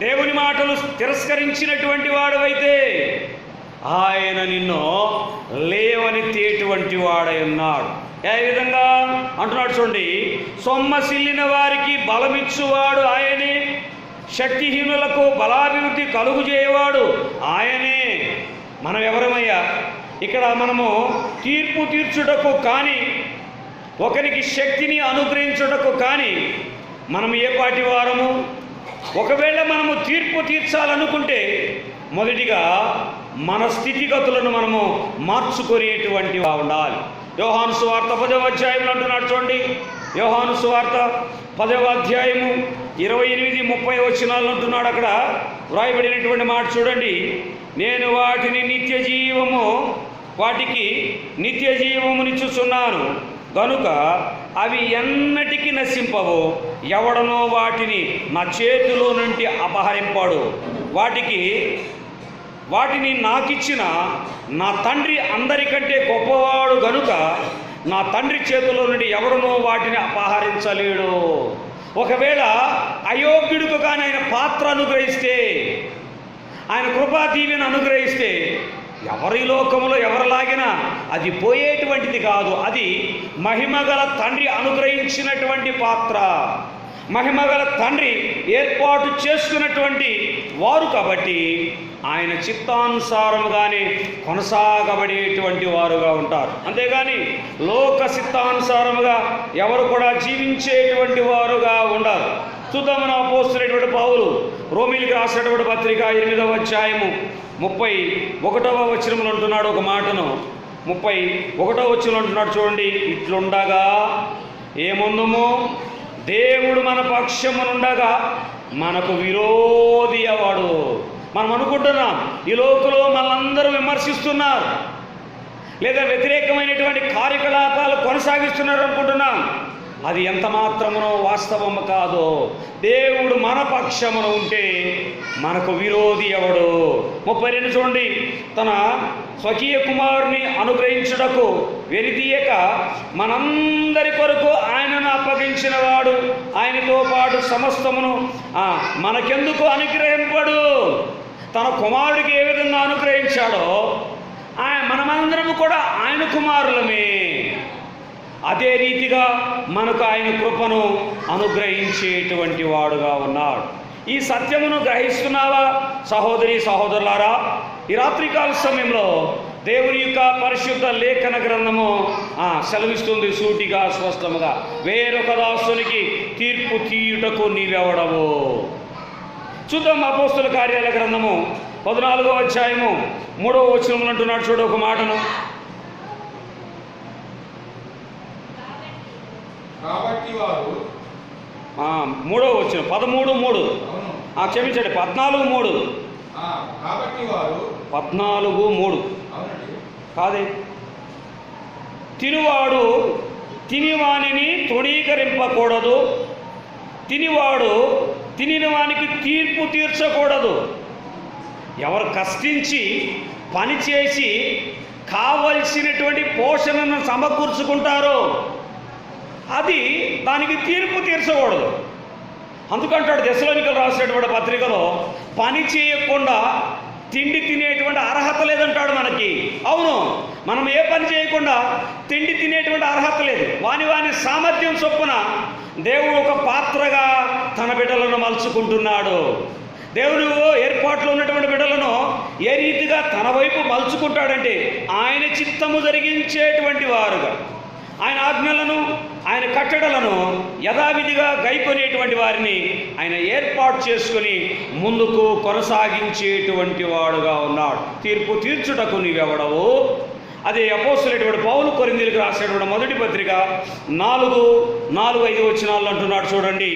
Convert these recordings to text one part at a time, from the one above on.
దేవుని మాటలు తిరస్కరించినటువంటి వాడవైతే ఆయన నిన్ను లేవనెత్తేటువంటి వాడై ఉన్నాడు. ఏ విధంగా అంటున్నాడు చూడండి, సొమ్మసిల్లిన వారికి బలమిచ్చువాడు ఆయనే, శక్తిహీనులకు బలాభివృద్ధి కలుగు చేయవాడు ఆయనే. మనం ఎవరమయ్యా? ఇక్కడ మనము తీర్పు తీర్చుటకు కానీ, ఒకరికి శక్తిని అనుగ్రహించుటకు కానీ మనం ఏ పాటి వారము? ఒకవేళ మనము తీర్పు తీర్చాలనుకుంటే మొదటిగా మన స్థితిగతులను మనము మార్చుకునేటువంటి ఉండాలి. యోహాను సువార్త 10వ అధ్యాయంలో అంటున్నాడు చూడండి, యోహాను సువార్త 10వ అధ్యాయము 28-30 వచనాలు అంటున్నాడు. అక్కడ వ్రాయబడినటువంటి మాట చూడండి, నేను వాటికి నిత్య జీవమునిచ్చుచున్నాను గనుక అవి ఎన్నటికీ నశింపవు, ఎవడనో వాటిని నా చేతిలో నుండి అపహరింపాడు. వాటిని నాకిచ్చిన నా తండ్రి అందరికంటే గొప్పవాడు గనుక నా తండ్రి చేతిలో నుండి ఎవడనో వాటిని అపహరించలేడు. ఒకవేళ అయోగ్యుడికి కానీ ఆయన పాత్ర అనుగ్రహిస్తే, ఆయన కృపా దీవెన అనుగ్రహిస్తే, ఎవరి లోకములో ఎవరిలాగినా అది పోయేటువంటిది కాదు. అది మహిమగల తండ్రి అనుగ్రహించినటువంటి పాత్ర, మహిమగల తండ్రి ఏర్పాటు చేసుకున్నటువంటి వారు కాబట్టి ఆయన చిత్తానుసారముగానే కొనసాగబడేటువంటి వారుగా ఉంటారు. అంతేగాని లోక చిత్తానుసారముగా ఎవరు కూడా జీవించేటువంటి వారుగా ఉండరు. చూద్దామని అపోస్తలుడైనటువంటి పౌలు రోమీయులకు రాసినటువంటి పత్రిక 8వ అధ్యాయము 31వ వచనంలో అంటున్నాడు ఒక మాటను. 31వ వచనంలో అంటున్నాడు చూడండి, ఇట్లుండగా ఏముందుము, దేవుడు మన పక్షమునుండగా మనకు విరోధి ఎవడు? మనం అనుకుంటున్నాం ఈ లోకంలో మనందరూ విమర్శిస్తున్నారు, లేదా వ్యతిరేకమైనటువంటి కార్యకలాపాలు కొనసాగిస్తున్నారు అనుకుంటున్నాం. అది ఎంత మాత్రమునో వాస్తవము కాదు. దేవుడు మన పక్షమున ఉంటే మనకు విరోధి ఎవడు? 32 చూడండి, తన స్వకీయ కుమారుని అనుగ్రహించుటకు వెలితీయక మనందరి కొరకు ఆయనను అప్పగించిన వాడు ఆయనతో పాటు సమస్తమును మనకెందుకు అనుగ్రహింపడు? తన కుమారుడికి ఏ విధంగా అనుగ్రహించాడో మనమందరము కూడా ఆయన కుమారులమే. అదే రీతిగా మనకు ఆయన కృపను అనుగ్రహించేటువంటి వాడుగా ఉన్నాడు. ఈ సత్యమును గ్రహిస్తున్నావా సహోదరి సహోదరులారా? ఈ రాత్రికాల సమయంలో దేవుని యొక్క పరిశుద్ధ లేఖన గ్రంథము సెలవిస్తుంది సూటిగా స్పష్టముగా, వేరొక దాసునికి తీర్పు తీయుటకు నీవెవడవు? చూద్దాం అపోస్తుల కార్యాల గ్రంథము 14వ అధ్యాయము 3వ వచనంలో అంటున్నాడు చూడు ఒక మాటను. కాబట్టి వారు 3వ వచనం 13:3 క్షమించండి 14:3 కాబట్టి వారు 14:3 కాదే, తినువాడు తినివానిని తృణీకరింపకూడదు, తినివాడు తినివానికి తీర్పు తీర్చకూడదు. ఎవరు కష్టించి పనిచేసి కావలసినటువంటి పోషణను సమకూర్చుకుంటారో అది దానికి తీర్పు తీర్చకూడదు. అందుకంటాడు దశలోనికలు రాసినటువంటి పత్రికలో, పని చేయకుండా తిండి తినేటువంటి అర్హత లేదంటాడు మనకి. అవును, మనం ఏ పని చేయకుండా తిండి తినేటువంటి అర్హత లేదు. వాని సామర్థ్యం చొప్పున దేవుడు ఒక పాత్రగా తన బిడ్డలను మలుచుకుంటున్నాడు. దేవుడు ఏర్పాట్లో ఉన్నటువంటి బిడ్డలను ఏ రీతిగా తన వైపు మలుచుకుంటాడంటే ఆయన చిత్తము జరిగించేటువంటి వారుగా, ఆయన ఆజ్ఞలను ఆయన కట్టడలను యథావిధిగా గైకొనేటువంటి వారిని ఆయన ఏర్పాటు చేసుకుని ముందుకు కొనసాగించేటువంటి వాడుగా ఉన్నాడు. తీర్పు తీర్చుటకు నీవెవడవు? అదే అపోస్తలుడైనటువంటి పౌలు కొరింథీయులకు రాసినటువంటి మొదటి పత్రిక 4:5 వచనాలు అంటున్నాడు చూడండి.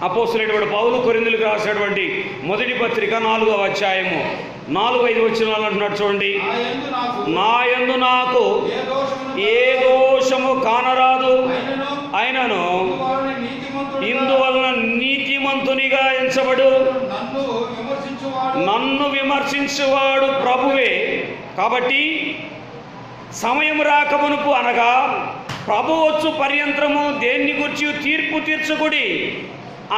అపోస్తలుడైనటువంటి పౌలు కొరింథీయులకు రాసినటువంటి మొదటి పత్రిక 4వ అధ్యాయము 4-5 వచనాలు అంటున్నాడు చూడండి. నా యందు నాకు ఏ దోషము కానరాదు, అయినను ఇందువలన నీతిమంతునిగా ఎంచబడు నన్ను విమర్శించువాడు ప్రభువే. కాబట్టి సమయం రాకమునుపు అనగా ప్రభు వచ్చు పర్యంతరము దేన్ని గురించి తీర్పు తీర్చుకుడి.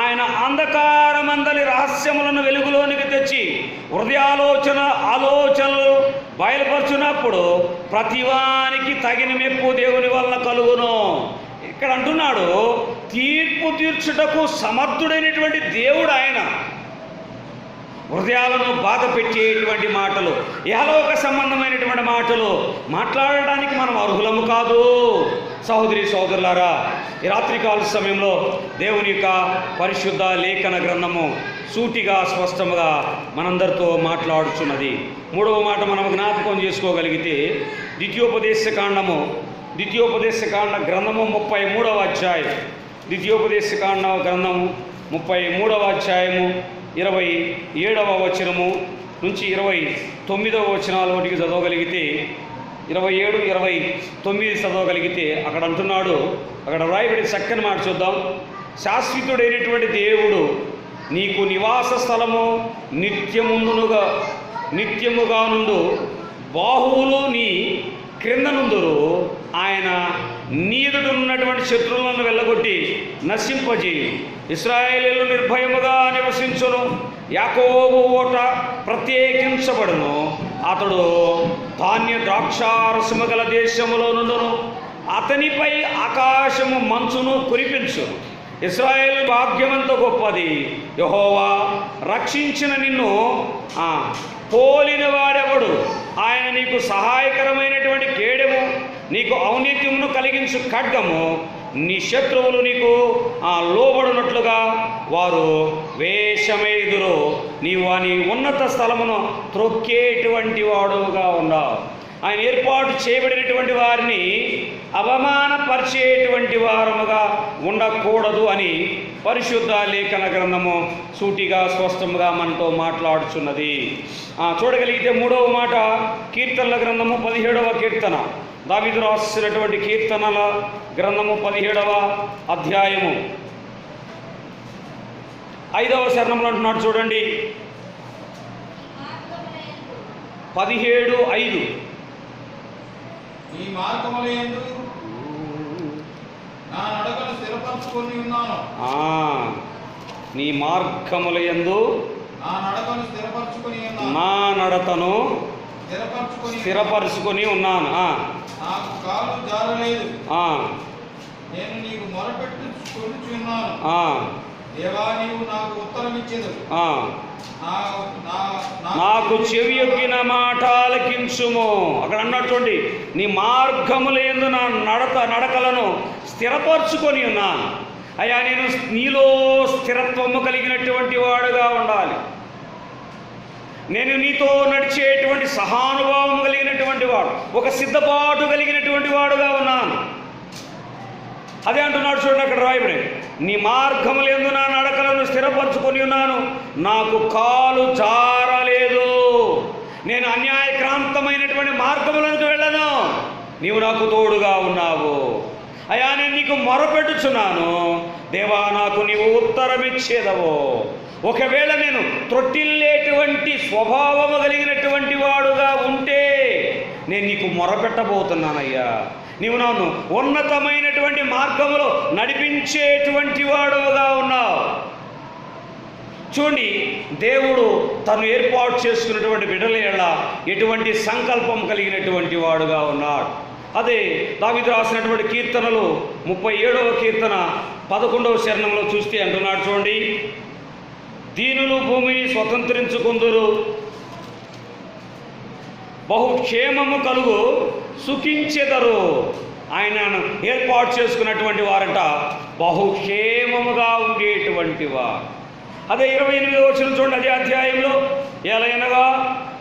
ఆయన అంధకారమందలి రహస్యములను వెలుగులోనికి తెచ్చి ఆలోచనలు బయలుపరుచున్నప్పుడు ప్రతివానికి తగిన మెప్పు దేవుని వలన కలుగును. ఇక్కడ అంటున్నాడు, తీర్పు తీర్చుటకు సమర్థుడైనటువంటి దేవుడు ఆయన. హృదయాలను బాధ పెట్టేటువంటి మాటలు, ఇహలోక సంబంధమైనటువంటి మాటలు మాట్లాడడానికి మనం అర్హులము కాదు. సహోదరి సహోదరులారా, ఈ రాత్రికాల సమయంలో దేవుని యొక్క పరిశుద్ధ లేఖన గ్రంథము సూటిగా స్పష్టముగా మనందరితో మాట్లాడుచున్నది. మూడవ మాట మనం జ్ఞాపకం చేసుకోగలిగితే ద్వితీయోపదేశకాండ గ్రంథము 33వ అధ్యాయం, ద్వితీయోపదేశకాండ గ్రంథము 33వ అధ్యాయము 27వ వచనము నుంచి 29వ వచనాల వరకు చదవగలిగితే, 27, 29 చదవగలిగితే అక్కడ అంటున్నాడు, అక్కడ రాయబడి చక్కని మాట చూద్దాం. శాశ్వతుడైనటువంటి దేవుడు నీకు నివాస స్థలము నిత్యముగా నుండు, బాహువులు నీ క్రింద నుందురు. ఆయన నీ ఎదుట ఉన్నటువంటి శత్రువులను వెళ్ళగొట్టి నశింపజేయు. ఇశ్రాయేలీయులు నిర్భయముగా నివసించును. యాకోబు ఓట ప్రత్యేకించబడును. అతడు ధాన్య ద్రాక్షారసము గల దేశములో నుండును. అతనిపై ఆకాశము మంచును కురిపించును. ఇశ్రాయేలు భాగ్యమంత గొప్పది. యెహోవా రక్షించిన నిన్ను పోలిన వాడెవడు? ఆయన నీకు సహాయకరమైనటువంటి కేడెము, నీకు ఔన్నత్యమును కలిగించు ఖడ్గము. నీ శత్రువులు నీకు లోబడినట్లుగా వారు వేషమేదురు. నీవు వాని ఉన్నత స్థలమును త్రొక్కేటువంటి వాడుగా ఉన్నావు. ఆయన ఏర్పాటు చేయబడినటువంటి వారిని అవమానపరిచేటువంటి వారముగా ఉండకూడదు అని పరిశుద్ధ లేఖన గ్రంథము సూటిగా స్పష్టముగా మనతో మాట్లాడుచున్నది. చూడగలిగితే మూడవ మాట కీర్తనల గ్రంథము 17వ కీర్తన, దావీదు రాసినటువంటి కీర్తనల గ్రంథము 17వ అధ్యాయము 5వ చరణంలో అంటున్నాడు చూడండి, 17:5. నీ మార్గములయందు నా నడకను స్థిరపరచుకొని ఉన్నాను. నీ మార్గములయందు నా నడతను స్థిరపరచుకొని ఉన్నాను. నాకు కాలు జారలేదు. నేను నీకు మొరపెట్టుకొనుచున్నాను. దేవా, నీవు నాకు ఉత్తరం ఇచ్చేదవు. నాకు చెవియొగ్గిన మాట ఆలకించుము. అక్కడ అన్నటువంటి నీ మార్గములందు నా నడకలను స్థిరపరచుకొని ఉన్నాను. అయ్యా, నేను నీలో స్థిరత్వము కలిగినటువంటి వాడుగా ఉండాలి. నేను నీతో నడిచేటువంటి సహానుభావం కలిగినటువంటి వాడు, ఒక సిద్ధపాటు కలిగినటువంటి వాడుగా ఉన్నాను. అదే అంటున్నాడు చూడండి, అక్కడ రాయబడి, నీ మార్గములందు నా నడకలను స్థిరపరచుకొని ఉన్నాను. నాకు కాలు జారలేదు. నేను అన్యాయక్రాంతమైనటువంటి మార్గములకు వెళ్ళను. నీవు నాకు తోడుగా ఉన్నావు. అయ్యా, నేను నీకు మొరపెట్టుచున్నాను. దేవా, నాకు నీవు ఉత్తరమిచ్చేదవో. ఒకవేళ నేను త్రొట్టిల్లేటువంటి స్వభావము కలిగినటువంటి వాడుగా ఉంటే నేను నీకు మొరపెట్టబోతున్నానయ్యా. నీవు నన్ను ఉన్నతమైనటువంటి మార్గములో నడిపించేటువంటి వాడుగా ఉన్నావు. చూడండి, దేవుడు తను ఏర్పాటు చేసుకున్నటువంటి బిడ్డల ఎడల ఎటువంటి సంకల్పం కలిగినటువంటి వాడుగా ఉన్నాడు. అదే దావీదు రాసినటువంటి కీర్తనలు 37వ కీర్తన 11వ చరణంలో చూస్తే అంటున్నాడు చూడండి, దీనులు భూమిని స్వతంత్రించుకుందురు, బహుక్షేమము కలుగు సుఖించెదరు. ఆయనను ఏర్పాటు చేసుకున్నటువంటి వారంట బహుక్షేమముగా ఉండేటువంటి వారు. అదే 28వ వచనం చూడండి, అదే అధ్యాయంలో, ఎలయనగా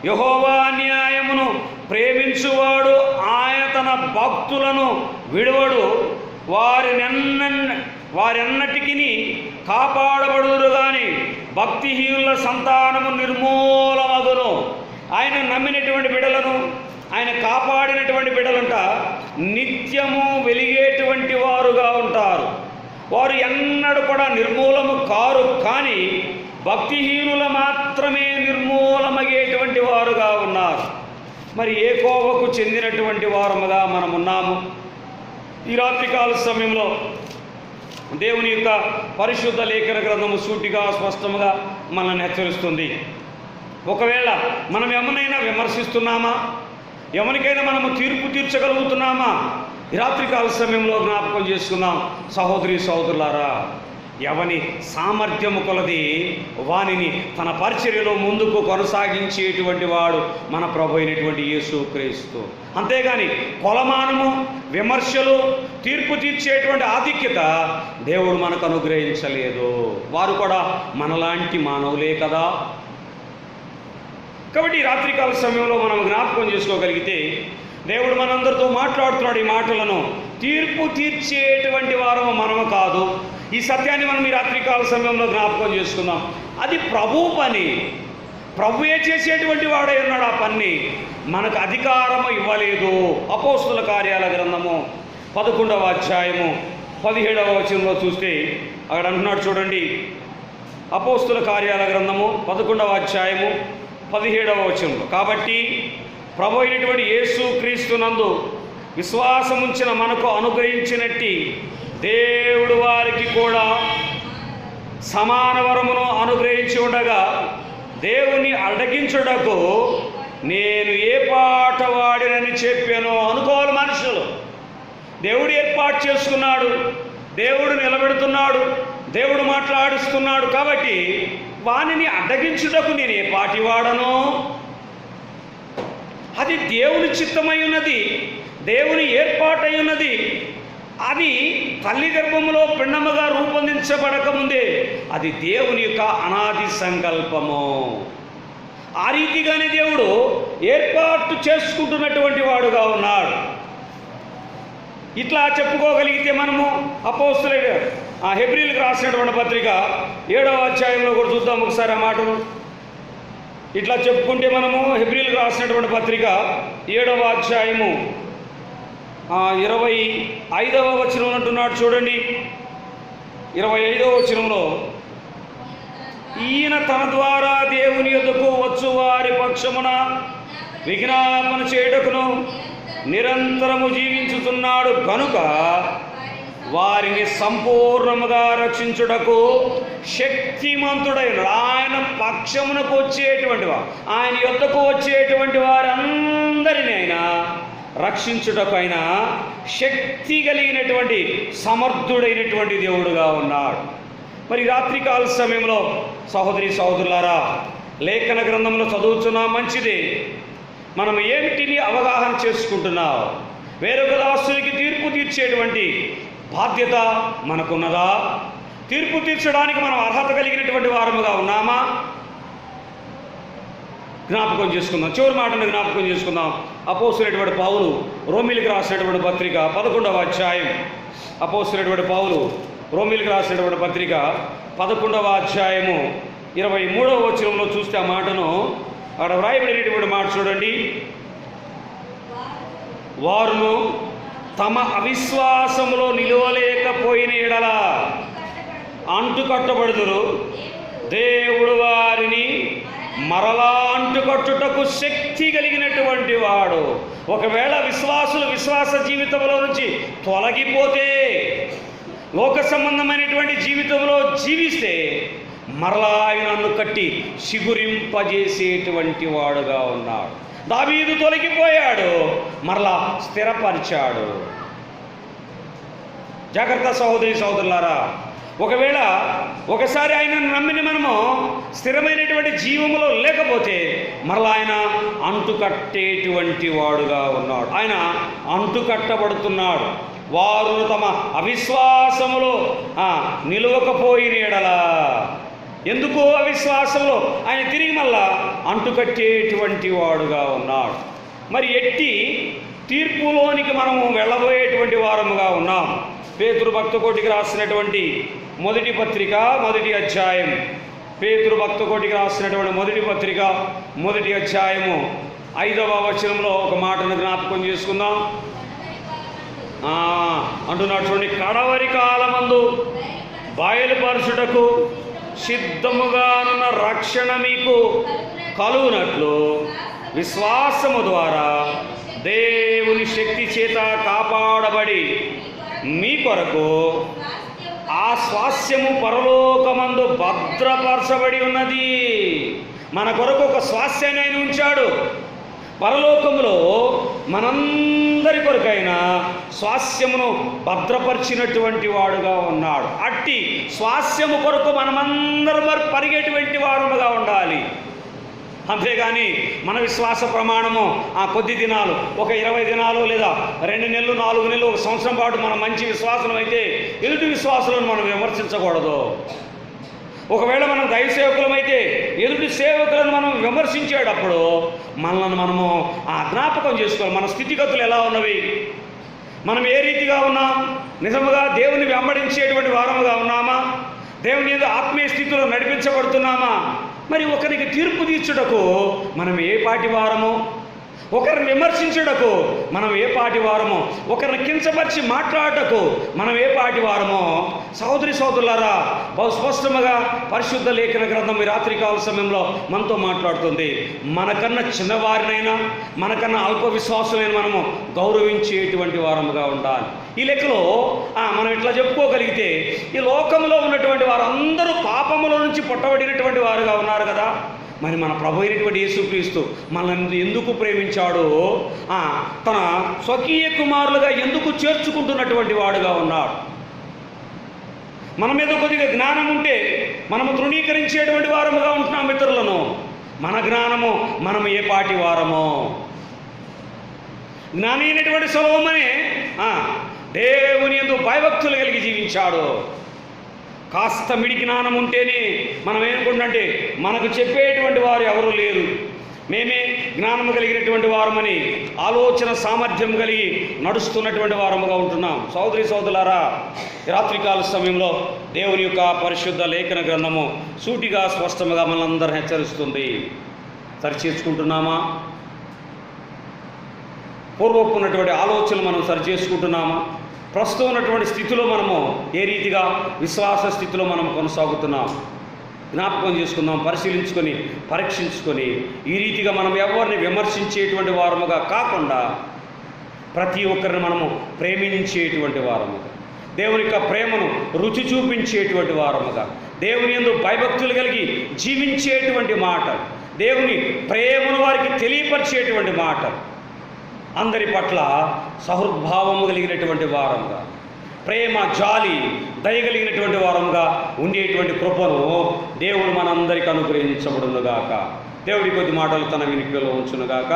యెహోవా న్యాయమును ప్రేమించువాడు ఆయన తన భక్తులను విడువడు. వారెన్నటికి కాపాడబడుదురు గాని భక్తిహీనుల సంతానము నిర్మూలమగును. ఆయన నమ్మినటువంటి బిడ్డలను, ఆయన కాపాడినటువంటి బిడ్డలంట నిత్యము వెలిగేటువంటి వారుగా ఉంటారు. వారు ఎన్నడూ కూడా నిర్మూలము కారు. కానీ భక్తిహీనుల మాత్రమే నిర్మూలమయ్యేటువంటి వారుగా ఉన్నారు. మరి ఏ కోవకు చెందినటువంటి వారముగా మనం ఉన్నాము? ఈ రాత్రికాల సమయంలో దేవుని యొక్క పరిశుద్ధ లేఖన గ్రంథము సూటిగా స్పష్టముగా మనల్ని హెచ్చరిస్తుంది. ఒకవేళ మనం ఎవరినైనా విమర్శిస్తున్నామా, ఎవరికైనా మనము తీర్పు తీర్చగలుగుతున్నామా? ఈ రాత్రికాల సమయంలో జ్ఞాపకం చేసుకుందాం సహోదరి సహోదరులారా. ఎవని సామర్థ్యము కొలది వానిని తన పరిచర్యలో ముందుకు కొనసాగించేటువంటి వాడు మన ప్రభు అయినటువంటి యేసుక్రీస్తు. అంతేగాని కొలమానము, విమర్శలు, తీర్పు తీర్చేటువంటి ఆధిక్యత దేవుడు మనకు అనుగ్రహించలేదు. వారు కూడా మనలాంటి మానవులే కదా. కాబట్టి ఈ రాత్రికాల సమయంలో మనం జ్ఞాపకం చేసుకోగలిగితే దేవుడు మనందరితో మాట్లాడుతున్నాడు. ఈ మాటలను తీర్పు తీర్చేటువంటి వారము మనము కాదు. ఈ సత్యాన్ని మనం ఈ రాత్రికాల సమయంలో జ్ఞాపకం చేసుకుందాం. అది ప్రభు పని, ప్రభువే చేసేటువంటి వాడై ఉన్నాడు. ఆ పని మనకు అధికారము ఇవ్వలేదు. అపోస్తుల కార్యాల గ్రంథము 11వ అధ్యాయము 17వ వచనంలో చూస్తే అక్కడ అంటున్నాడు చూడండి. అపోస్తుల కార్యాల గ్రంథము 11వ అధ్యాయము 17వ వచనంలో, కాబట్టి ప్రభు అయినటువంటి యేసుక్రీస్తునందు విశ్వాసముంచిన మనకు అనుగ్రహించినట్టి దేవుడు వారికి కూడా సమాన వరమును అనుగ్రహించి ఉండగా దేవుని అడ్డగించుటకు నేను ఏ పాట వాడినని చెప్పానో అనుకోవాలి మనుషులు. దేవుడు ఏర్పాటు చేసుకున్నాడు, దేవుడు నిలబెడుతున్నాడు, దేవుడు మాట్లాడిస్తున్నాడు. కాబట్టి వానిని అడ్డగించుటకు నేను ఏ పాటి వాడను? అది దేవుని చిత్తమై ఉన్నది, దేవుని ఏర్పాటై ఉన్నది. అది తల్లి గర్భములో పిండముగా రూపొందించబడకముందే అది దేవుని యొక్క అనాది సంకల్పము. ఆ రీతిగానే దేవుడు ఏర్పాటు చేసుకుంటున్నటువంటి వాడుగా ఉన్నాడు. ఇట్లా చెప్పుకోగలిగితే మనము అపోస్తలుడు హెబ్రీయులకు రాసినటువంటి పత్రిక 7వ అధ్యాయంలో కూడా చూద్దాం ఒకసారి ఆ మాటను. ఇట్లా చెప్పుకుంటే మనము హెబ్రీయులకు రాసినటువంటి పత్రిక 7వ అధ్యాయము 25వ వచనం అంటున్నాడు చూడండి. 25వ వచనంలో, ఈయన తన ద్వారా దేవుని యొద్దకు వచ్చు వారి పక్షమున విజ్ఞాపన చేయుటకును నిరంతరము జీవించుతున్నాడు గనుక వారిని సంపూర్ణముగా రక్షించుటకు శక్తిమంతుడైన ఆయన పక్షమునకు వచ్చేటువంటి వారు, ఆయన యొద్దకు వచ్చేటువంటి వారందరినీ ఆయన రక్షించుటకు ఆయన శక్తి కలిగినటువంటి సమర్థుడైనటువంటి దేవుడుగా ఉన్నాడు. మరి రాత్రికాల సమయంలో సహోదరి సహోదరులారా, లేఖన గ్రంథంలో చదువుతున్నా మంచిదే. మనం ఏమిటిని అవగాహన చేసుకుంటున్నాం? వేరొక దాసునికి తీర్పు తీర్చేటువంటి బాధ్యత మనకున్నదా? తీర్పు తీర్చడానికి మనం అర్హత కలిగినటువంటి వారముగా ఉన్నామా? జ్ఞాపకం చేసుకుందాం. చివరి మాటను జ్ఞాపకం చేసుకుందాం. అపోస్తలుడైనటువంటి పౌలు రోమీయులకు రాసినటువంటి పత్రిక 11వ అధ్యాయం, అపోస్తలుడైనటువంటి పౌలు రోమీయులకు రాసినటువంటి పత్రిక 11వ అధ్యాయము 23వ వచనంలో చూస్తే ఆ మాటను అక్కడ వ్రాయబడినటువంటి మాట చూడండి. వారును తమ అవిశ్వాసములో నిలవలేకపోయిన ఎడల అంటుకట్టబడుదురు, దేవుడు వారిని మరలా అంటుకట్టుటకు శక్తి కలిగినటువంటి వాడు. ఒకవేళ విశ్వాసులు విశ్వాస జీవితంలో నుంచి తొలగిపోతే, లోక సంబంధమైనటువంటి జీవితంలో జీవిస్తే మరలా ఆయనను కట్టి చిగురింపజేసేటువంటి వాడుగా ఉన్నాడు. దావీదు తొలగిపోయాడు, మరలా స్థిరపరిచాడు. జాగ్రత్త సహోదరి సహోదరులారా. ఒకవేళ ఒకసారి ఆయనను నమ్మిన మనము స్థిరమైనటువంటి జీవములో లేకపోతే మరలా ఆయన అంటుకట్టేటువంటి వాడుగా ఉన్నాడు. ఆయన అంటుకట్టబడుతున్నాడు. వారు తమ అవిశ్వాసములో నిలవకపోయిన ఎడల, ఎందుకు అవిశ్వాసంలో ఆయన తిరిగి మళ్ళా అంటుకట్టేటువంటి వాడుగా ఉన్నాడు. మరి ఎట్టి తీర్పులోనికి మనము వెళ్ళబోయేటువంటి వారముగా ఉన్నాం. పేతురు భక్తకోటికి రాసినటువంటి మొదటి పత్రిక 1వ అధ్యాయం, పేతురు భక్తకోటికి రాసినటువంటి మొదటి పత్రిక 1వ అధ్యాయము 5వ వచనంలో ఒక మాటను జ్ఞాపకం చేసుకుందాం. అంటున్నాడు చూడండి, కడవరి కాలమందు బయలుపరచుటకు సిద్ధముగానున్న రక్షణ మీకు కలుగునట్లు విశ్వాసము ద్వారా దేవుని శక్తి చేత కాపాడబడి మీ కొరకు ఆ స్వాస్యము పరలోకమందు భద్రపరచబడి ఉన్నది. మన కొరకు ఒక స్వాస్యాన్ని ఆయన ఉంచాడు. పరలోకములో మనందరి కొరకైన స్వాస్యమును భద్రపరిచినటువంటి వాడుగా ఉన్నాడు. అట్టి స్వాస్యము కొరకు మనమందరం పరిగెటువంటి వారముగా ఉండాలి. అంతేగాని మన విశ్వాస ప్రమాణము ఆ కొద్ది దినాలు, ఒక 20 దినాలు లేదా 2 నెలలు 4 నెలలు, ఒక సంవత్సరం పాటు మనం మంచి విశ్వాసం అయితే ఎదుటి విశ్వాసులను మనం విమర్శించకూడదు. ఒకవేళ మనం దైవ సేవకులమైతే ఎదుటి సేవకులను మనం విమర్శించేటప్పుడు మనల్ని మనము ఆ జ్ఞాపకం చేసుకోవాలి. మన స్థితిగతులు ఎలా ఉన్నవి, మనం ఏ రీతిగా ఉన్నాం, నిజముగా దేవుని వెంబడించేటువంటి వారముగా ఉన్నామా, దేవుని మీద ఆత్మీయ స్థితిలో నడిపించబడుతున్నామా? మరి ఒకరికి తీర్పు తీర్చుటకు మనం ఏ పాటి వారమో, ఒకరిని విమర్శించుటకు మనం ఏ పాటి వారమో, ఒకరిని కించపరిచి మాట్లాడటకు మనం ఏ పాటి వారమో, సహోదరి సహోదరులారా, బహు స్పష్టముగా పరిశుద్ధ లేఖన గ్రంథం ఈ రాత్రికాల సమయంలో మనతో మాట్లాడుతుంది. మనకన్నా చిన్నవారినైనా, మనకన్నా అల్ప విశ్వాసమైన మనము గౌరవించేటువంటి వారముగా ఉండాలి. ఈ లెక్కలో మనం ఇట్లా చెప్పుకోగలిగితే ఈ లోకంలో ఉన్నటువంటి వారందరూ పాపముల నుంచి పుట్టబడినటువంటి వారుగా ఉన్నారు కదా. మరి మన ప్రభు అయినటువంటి యేసుక్రీస్తు మనల్ని ఎందుకు ప్రేమించాడో, తన స్వకీయ కుమారులుగా ఎందుకు చేర్చుకుంటున్నటువంటి వాడుగా ఉన్నాడు. మన మీద కొద్దిగా జ్ఞానం ఉంటే మనము తృణీకరించేటువంటి వారముగా ఉంటున్నాం ఇతరులను. మన జ్ఞానము మనము ఏ పాటి వారమో. జ్ఞాని అయినటువంటి సొలొమోనే దేవుని యందు భయభక్తులు కలిగి జీవించాడు. కాస్త మిడి జ్ఞానం ఉంటేనే మనం ఏమనుకుంటుంటే మనకు చెప్పేటువంటి వారు ఎవరూ లేరు, మేమే జ్ఞానం కలిగినటువంటి వారమని ఆలోచన సామర్థ్యం కలిగి నడుస్తున్నటువంటి వారముగా ఉంటున్నాం. సోదరి సోదరులారా, రాత్రికాల సమయంలో దేవుని యొక్క పరిశుద్ధ లేఖన గ్రంథము సూటిగా స్పష్టంగా మనందరిని హెచ్చరిస్తుంది. సరిచేసుకుంటున్నామా? పూర్వపు ఉన్నటువంటి ఆలోచనలు మనం సరిచేసుకుంటున్నామా? ప్రస్తుతం ఉన్నటువంటి స్థితిలో మనము ఏ రీతిగా విశ్వాస స్థితిలో మనం కొనసాగుతున్నాం? జ్ఞాపకం చేసుకుందాం, పరిశీలించుకొని పరీక్షించుకొని ఈ రీతిగా మనం ఎవరిని విమర్శించేటువంటి వారముగా కాకుండా ప్రతి ఒక్కరిని మనము ప్రేమించేటువంటి వారముగా, దేవుని యొక్క ప్రేమను రుచి చూపించేటువంటి వారముగా, దేవుని యందు భయభక్తులు కలిగి జీవించేటువంటి మాట, దేవుని ప్రేమను వారికి తెలియపరిచేటువంటి మాట, అందరి పట్ల సహృద్భావము కలిగినటువంటి వారంగా, ప్రేమ జాలి దయగలిగినటువంటి వారంగా ఉండేటువంటి కృపను దేవుడు మనందరికీ అనుగ్రహించబడునుగాక. దేవుడి కొద్ది మాటలు తన వినికిడిలో ఉంచునుగాక.